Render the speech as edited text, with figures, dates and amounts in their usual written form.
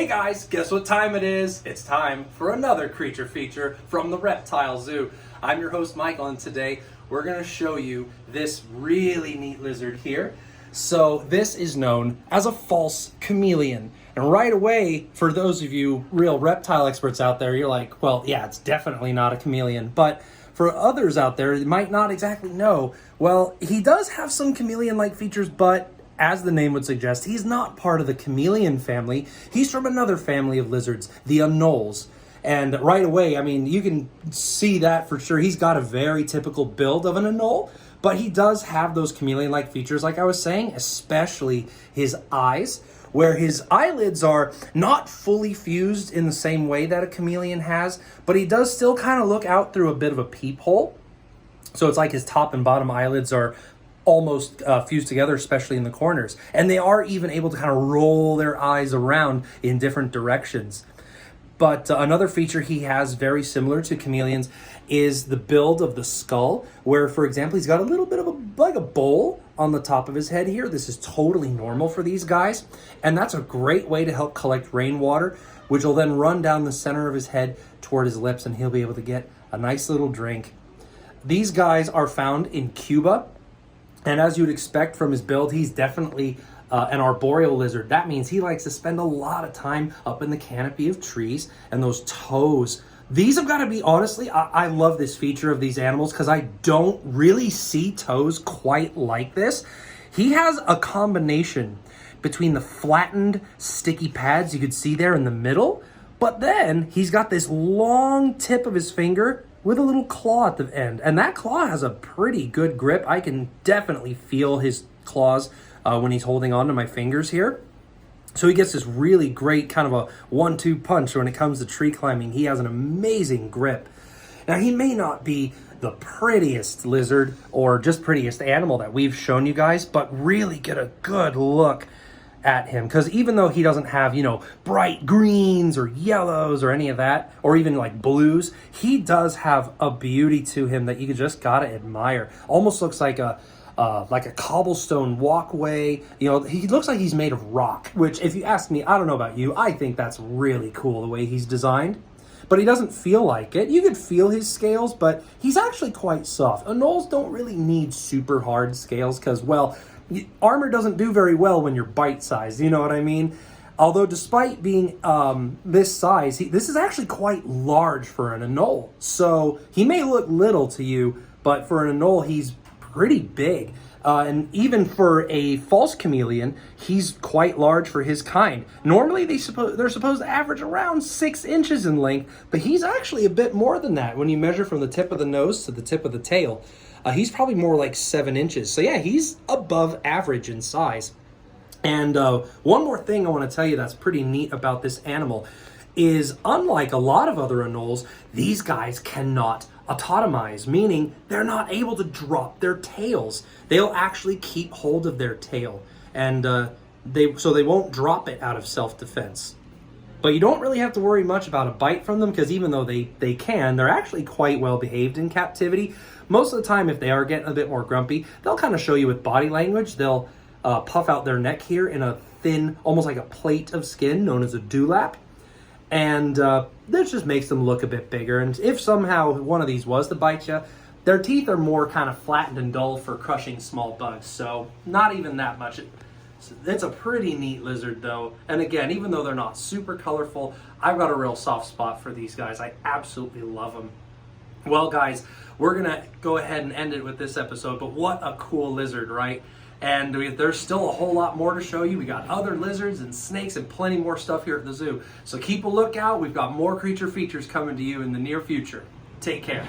Hey guys, guess what time it is? It's time for another creature feature from the Reptile Zoo. I'm your host Michael, and today we're going to show you this really neat lizard here. So this is known as a false chameleon. And right away, for those of you real reptile experts out there, you're like, well, yeah, it's definitely not a chameleon. But for others out there that might not exactly know, well, he does have some chameleon-like features, but as the name would suggest, he's not part of the chameleon family. He's from another family of lizards, the anoles. And right away, I mean, you can see that for sure. He's got a very typical build of an anole, but he does have those chameleon-like features, like I was saying, especially his eyes, where his eyelids are not fully fused in the same way that a chameleon has, but he does still kind of look out through a bit of a peephole. So it's like his top and bottom eyelids are almost fused together, especially in the corners. And they are even able to kind of roll their eyes around in different directions. But another feature he has very similar to chameleons is the build of the skull, where, for example, he's got a little bit of like a bowl on the top of his head here. This is totally normal for these guys. And that's a great way to help collect rainwater, which will then run down the center of his head toward his lips, and he'll be able to get a nice little drink. These guys are found in Cuba. And as you'd expect from his build, he's definitely an arboreal lizard. That means he likes to spend a lot of time up in the canopy of trees, and those toes. These have got to be, honestly, I love this feature of these animals because I don't really see toes quite like this. He has a combination between the flattened sticky pads you could see there in the middle, but then he's got this long tip of his finger with a little claw at the end. And that claw has a pretty good grip. I can definitely feel his claws when he's holding on to my fingers here. So he gets this really great kind of a 1-2 punch when it comes to tree climbing. He has an amazing grip. Now, he may not be the prettiest lizard or just prettiest animal that we've shown you guys, but really get a good look at him, because even though he doesn't have, you know, bright greens or yellows or any of that, or even like blues, he does have a beauty to him that you just gotta admire. Almost looks like a cobblestone walkway. You know, he looks like he's made of rock, which, if you ask me, I don't know about you, I think that's really cool the way he's designed. But he doesn't feel like it. You could feel his scales, but he's actually quite soft. Anoles don't really need super hard scales because, well, armor doesn't do very well when you're bite-sized, you know what I mean? Although despite being this size, this is actually quite large for an anole. So he may look little to you, but for an anole, he's pretty big. And even for a false chameleon, he's quite large for his kind. Normally, they're supposed to average around 6 inches in length, but he's actually a bit more than that when you measure from the tip of the nose to the tip of the tail. He's probably more like 7 inches. So yeah, he's above average in size. And one more thing I want to tell you that's pretty neat about this animal is, unlike a lot of other anoles, these guys cannot autotomize, meaning they're not able to drop their tails. They'll actually keep hold of their tail, and they won't drop it out of self-defense. But you don't really have to worry much about a bite from them, because even though they can, they're actually quite well behaved in captivity. Most of the time, if they are getting a bit more grumpy, they'll kind of show you with body language. They'll puff out their neck here in a thin, almost like a plate of skin known as a dewlap. And this just makes them look a bit bigger. And if somehow one of these was to bite you, their teeth are more kind of flattened and dull for crushing small bugs. So not even that much. It's a pretty neat lizard, though. And again, even though they're not super colorful, I've got a real soft spot for these guys. I absolutely love them. Well, guys, we're going to go ahead and end it with this episode. But what a cool lizard, right? And there's still a whole lot more to show you. We got other lizards and snakes and plenty more stuff here at the zoo. So keep a lookout. We've got more creature features coming to you in the near future. Take care.